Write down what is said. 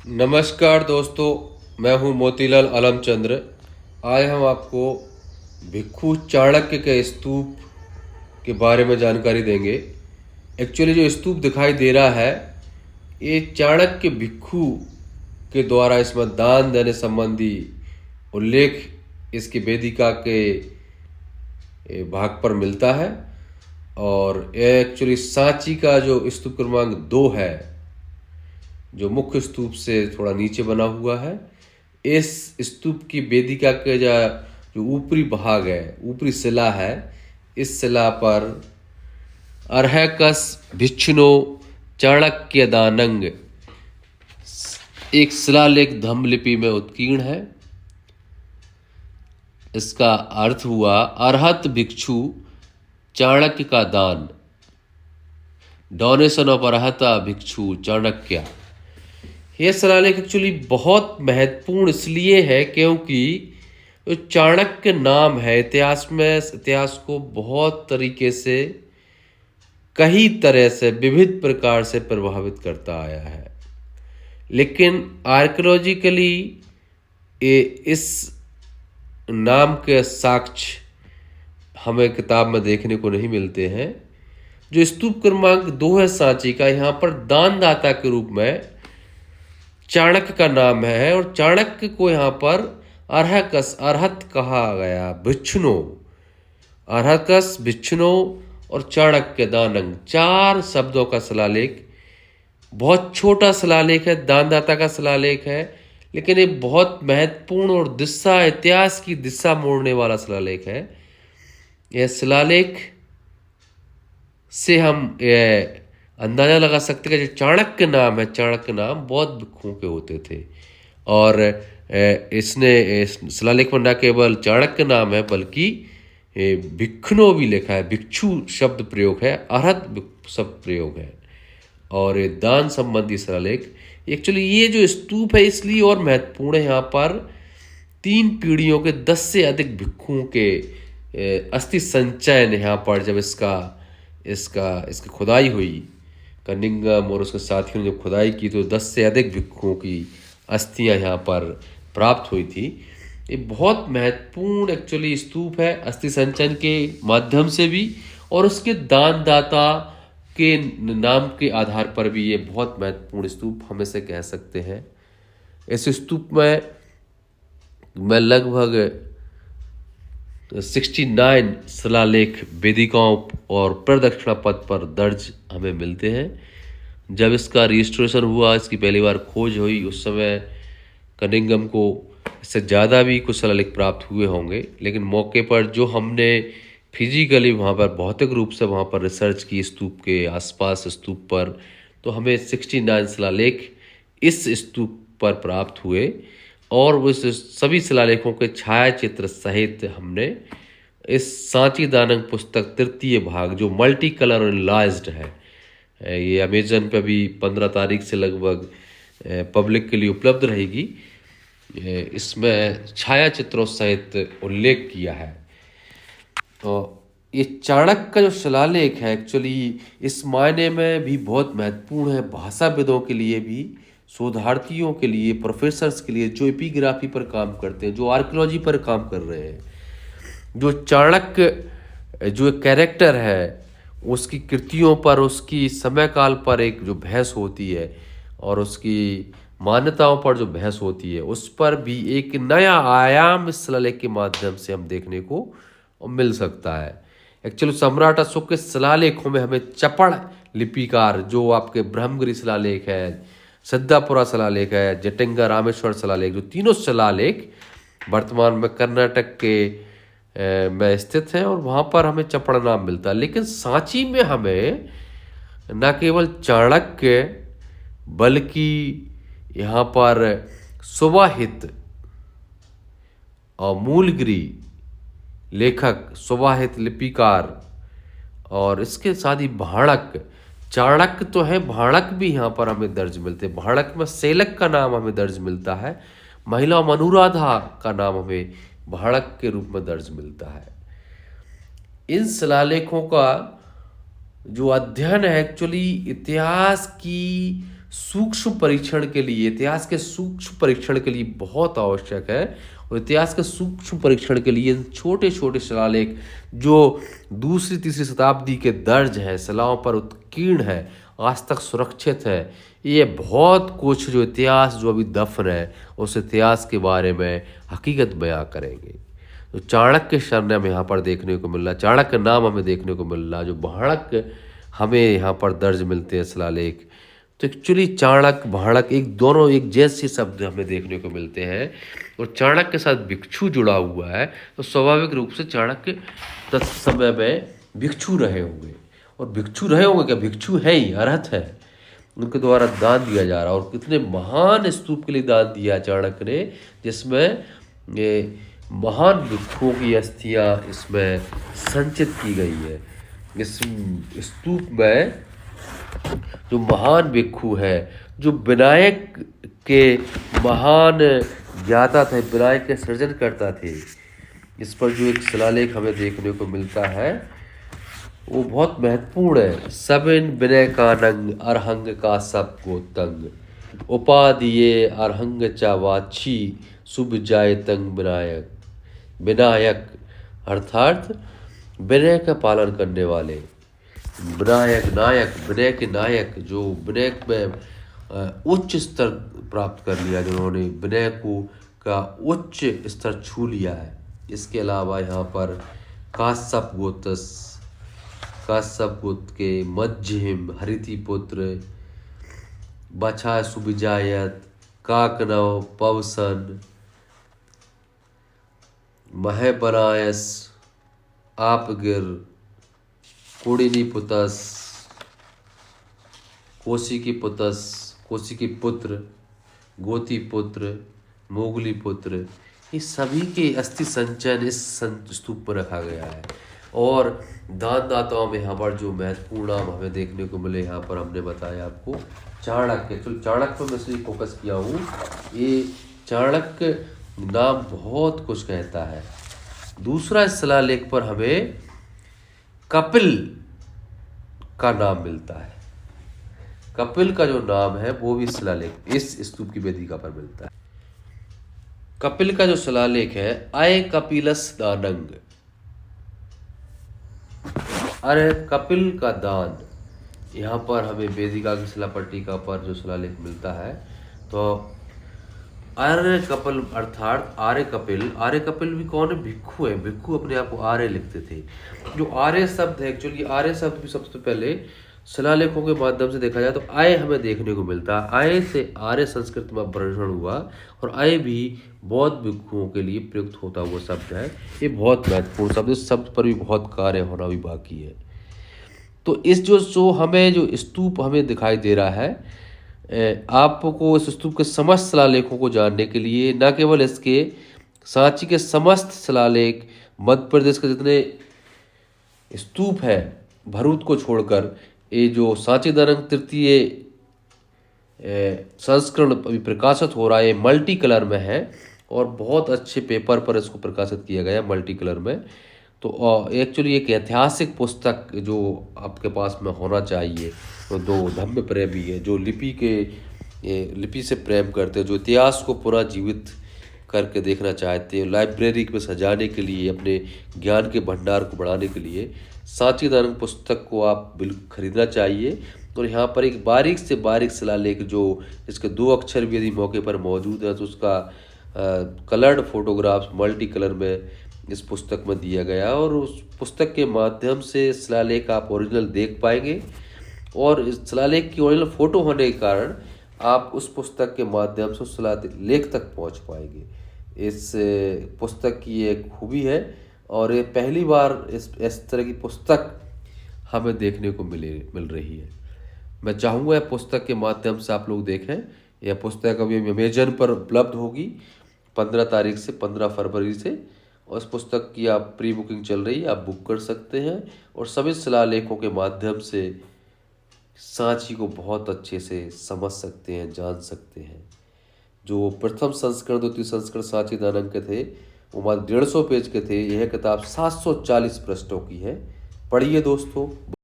नमस्कार दोस्तों, मैं हूं मोतीलाल आलमचंद्र। आज हम आपको भिक्षु चाणक्य के स्तूप के बारे में जानकारी देंगे। एक्चुअली जो स्तूप दिखाई दे रहा है, ये चाणक्य भिक्षु के द्वारा इसमें दान देने संबंधी उल्लेख इसकी वेदिका के भाग पर मिलता है। और एक्चुअली सांची का जो स्तूप क्रमांक 2 है, जो मुख्य स्तूप से थोड़ा नीचे बना हुआ है, इस स्तूप की वेदिका के जो ऊपरी भाग है, ऊपरी शिला है, इस शिला पर अर्हकस भिक्षुनो चाणक्य दानंग एक शिलालेख धम्मलिपि में उत्कीर्ण है। इसका अर्थ हुआ अर्हत भिक्षु चाणक्य का दान, डोनेशन ऑफ अर्हता भिक्षु चाणक्य। यह शिलालेख एक्चुअली बहुत महत्वपूर्ण इसलिए है क्योंकि जो चाणक्य नाम है इतिहास को बहुत तरीके से, कई तरह से, विविध प्रकार से प्रभावित करता आया है। लेकिन आर्कियोलॉजिकली इस नाम के साक्ष्य हमें किताब में देखने को नहीं मिलते हैं। जो स्तूप क्रमांक 2 है सांची का, यहाँ पर दानदाता के रूप में चाणक्य का नाम है और चाणक्य को यहाँ पर अर्हत कहा गया। भिक्षुनो, अर्हकस, भिक्षुनो और चाणक्य दानंग, 4 शब्दों का शिलालेख। बहुत छोटा शिलालेख है, दानदाता का शिलालेख है, लेकिन ये बहुत महत्वपूर्ण और इतिहास की दिशा मोड़ने वाला शिलालेख है। यह शिलालेख से हम अंदाजा लगा सकते हैं कि जो चाणक्य नाम है, चाणक्य नाम बौद्ध भिक्षुओं के होते थे। और इसने शिलालेख में न केवल चाणक्य नाम है बल्कि भिक्षुनो भी लिखा है। भिक्षु शब्द प्रयोग है, अर्हत शब्द प्रयोग है। और ये दान संबंधी शिलालेख, एक्चुअली ये जो स्तूप है इसलिए और महत्वपूर्ण है। यहाँ पर 3 पीढ़ियों के 10 से अधिक भिक्षुओं के अस्थि संचयन यहाँ पर, जब इसकी खुदाई हुई, कनिंगम और उसके साथियों ने जब खुदाई की तो 10 से अधिक भिक्षुओं की अस्थियां यहाँ पर प्राप्त हुई थी। ये बहुत महत्वपूर्ण एक्चुअली स्तूप है, अस्थि संचयन के माध्यम से भी और उसके दानदाता के नाम के आधार पर भी ये बहुत महत्वपूर्ण स्तूप हम इसे कह सकते हैं। इस स्तूप में मैं लगभग 69 शिलालेख वेदिकाओं और प्रदक्षिणा पथ पर दर्ज हमें मिलते हैं। जब इसका रजिस्ट्रेशन हुआ, इसकी पहली बार खोज हुई, उस समय कनिंगम को इससे ज़्यादा भी कुछ शिलालेख प्राप्त हुए होंगे। लेकिन मौके पर जो हमने फिजिकली वहाँ पर भौतिक रूप से वहाँ पर रिसर्च की स्तूप के आसपास स्तूप पर, तो हमें 69 शिलालेख इस स्तूप पर प्राप्त हुए। और उस सभी शिलालेखों के छाया चित्र सहित हमने इस सांची दानंग पुस्तक 3य भाग, जो मल्टी कलर और इनलार्ज्ड है, ये अमेजन पे भी 15 तारीख से लगभग पब्लिक के लिए उपलब्ध रहेगी। इसमें छाया चित्रों सहित उल्लेख किया है। तो ये चाणक्य का जो शिलालेख है एक्चुअली इस मायने में भी बहुत महत्वपूर्ण है, भाषाविदों के लिए भी, शोधार्थियों के लिए, प्रोफेसर्स के लिए, जो एपिग्राफी पर काम करते हैं, जो आर्कियोलॉजी पर काम कर रहे हैं। जो चाणक्य जो एक कैरेक्टर है, उसकी कृतियों पर, उसकी समय काल पर एक जो बहस होती है और उसकी मान्यताओं पर जो बहस होती है, उस पर भी एक नया आयाम इस शिलालेख के माध्यम से हम देखने को मिल सकता है। एक्चुअली सम्राट अशोक के शिलालेखों में हमें चपड़ लिपिकार, जो आपके ब्रह्मगिरी शिलालेख है, सिद्धापुरा शिलालेख है, जटिंगा रामेश्वर शिलालेख, जो तीनों शिलालेख वर्तमान में कर्नाटक के में स्थित हैं और वहाँ पर हमें चपड़ नाम मिलता है। लेकिन सांची में हमें न केवल चाणक्य बल्कि यहाँ पर सुवाहित और मूलगिरी लेखक, सुवाहित लिपिकार, और इसके साथ ही भाणक, चाणक्य तो है, भाणक भी यहाँ पर हमें दर्ज मिलते हैं। भाणक में सेलक का नाम हमें दर्ज मिलता है, महिला अनुराधा का नाम हमें भाणक के रूप में दर्ज मिलता है। इन शिलालेखों का जो अध्ययन है एक्चुअली इतिहास की सूक्ष्म परीक्षण के लिए, इतिहास के सूक्ष्म परीक्षण के लिए बहुत आवश्यक है। और इतिहास के सूक्ष्म परीक्षण के लिए छोटे छोटे शिलालेख जो दूसरी तीसरी शताब्दी के दर्ज हैं, शिलाओं पर उत्कीर्ण है, आज तक सुरक्षित है, ये बहुत कुछ जो इतिहास जो अभी दफन है उस इतिहास के बारे में हकीकत बयां करेंगे। तो चाणक्य सरनेम यहाँ पर देखने को मिल रहा, चाणक्य नाम हमें देखने को मिल रहा, जो भाणक हमें यहाँ पर दर्ज मिलते हैं शिलालेख। तो एक्चुअली चाणक्य भाणक एक दोनों एक जैसे शब्द हमें देखने को मिलते हैं। और चाणक्य के साथ भिक्षु जुड़ा हुआ है, तो स्वाभाविक रूप से चाणक्य तत्समय में भिक्षु रहे होंगे। और भिक्षु रहे होंगे क्या, भिक्षु है ही, अरहत है, उनके द्वारा दान दिया जा रहा है। और कितने महान स्तूप के लिए दान दिया चाणक्य ने, जिसमें ये महान भिक्षुओं की अस्थियां इसमें संचित की गई है। इस स्तूप में जो महान भिक्षु है, जो विनायक के महान ज्ञाता थे, विनायक के सृजन करता थे, इस पर जो एक शिलालेख हमें देखने को मिलता है वो बहुत महत्वपूर्ण है। सबिन विनय का नंग अरहंग का सब को तंग, उपाधिये अरहंग चावाची शुभ जाय तंग विनायक। विनायक अर्थात विनय का पालन करने वाले, विनायक नायक, विनय के नायक, जो विनय में उच्च स्तर प्राप्त कर लिया, जिन्होंने विनय को का उच्च स्तर छू लिया है। इसके अलावा यहाँ पर काश्यप गोत्रस, काश्यप गोत्र के मध्यम हरिति पुत्र, बछा सुबिजायत, काकनव पवसन, महबनायस, आपगिर, कुड़िनी पुतस, कोशिकी पुतस, कोशिकी पुत्र, गोती पुत्र, मोगली पुत्र, ये सभी के अस्थि संचयन इस स्तूप पर रखा गया है। और दान दाताओं में यहाँ पर जो महत्वपूर्ण नाम हमें देखने को मिले, यहाँ पर हमने बताया आपको चाणक्य। चलो चाणक्य पर मैं इसलिए फोकस किया हूँ, ये चाणक्य नाम बहुत कुछ कहता है। दूसरा शिलालेख पर हमें कपिल का नाम मिलता है। कपिल का जो नाम है वो भी शिलालेख इस स्तूप की वेदिका पर मिलता है। कपिल का जो शिलालेख है, अय कपिलस दानंग, अरे कपिल का दान, यहाँ पर हमें वेदिका की शिलापट्टिका पर जो शिलालेख मिलता है, तो आर्य कपिल अर्थात आर्य कपिल, आर्य कपिल भी कौन है, भिक्षु है। भिक्षु अपने आप को आर्य लिखते थे। जो आर्य शब्द है, एक्चुअली आर्य शब्द भी सबसे पहले शिलालेखों के माध्यम से देखा जाए तो आय हमें देखने को मिलता है। आय से आर्य संस्कृत में अपभ्रंशन हुआ, और आय भी बौद्ध भिक्षुओं के लिए प्रयुक्त होता हुआ शब्द है। ये बहुत महत्वपूर्ण शब्द, इस शब्द पर भी बहुत कार्य होना भी बाकी है। तो इस जो हमें जो स्तूप हमें दिखाई दे रहा है, आपको इस स्तूप के समस्त शिलालेखों को जानने के लिए, न केवल इसके सांची के समस्त शिलालेख, मध्य प्रदेश के जितने स्तूप है भरूच को छोड़कर, ये जो सांची दानंग तृतीय संस्करण अभी प्रकाशित हो रहा है, मल्टी कलर में है और बहुत अच्छे पेपर पर इसको प्रकाशित किया गया है मल्टी कलर में। तो एक्चुअली एक ऐतिहासिक पुस्तक जो आपके पास में होना चाहिए, तो दो धम्म प्रेमी है जो लिपि से प्रेम करते हैं, जो इतिहास को पूरा जीवित करके देखना चाहते हैं, लाइब्रेरी में सजाने के लिए, अपने ज्ञान के भंडार को बढ़ाने के लिए सांची दानंग पुस्तक को आप बिल्कुल खरीदना चाहिए। और यहाँ पर एक बारीक से बारीक शिलालेख, जो इसके 2 अक्षर भी यदि मौके पर मौजूद है तो उसका कलर्ड फोटोग्राफ्स मल्टी कलर में इस पुस्तक में दिया गया, और उस पुस्तक के माध्यम से शिलालेख आप ओरिजिनल देख पाएंगे। और इस शिलालेख की ओरिजिनल फोटो होने के कारण आप उस पुस्तक के माध्यम से उस शिलालेख तक पहुंच पाएंगे। इस पुस्तक की एक खूबी है, और ये पहली बार इस तरह की पुस्तक हमें देखने को मिल रही है। मैं चाहूँगा यह पुस्तक के माध्यम से आप लोग देखें। यह पुस्तक अभी अमेजन पर उपलब्ध होगी 15 तारीख से 15 फरवरी से, और इस पुस्तक की आप प्री बुकिंग चल रही है, आप बुक कर सकते हैं और सभी शिलालेखों के माध्यम से सांची को बहुत अच्छे से समझ सकते हैं, जान सकते हैं। जो प्रथम संस्करण, द्वितीय संस्करण सांची दानंग के थे वो मात्र 150 पेज के थे। यह किताब 740 पृष्ठों की है। पढ़िए दोस्तों।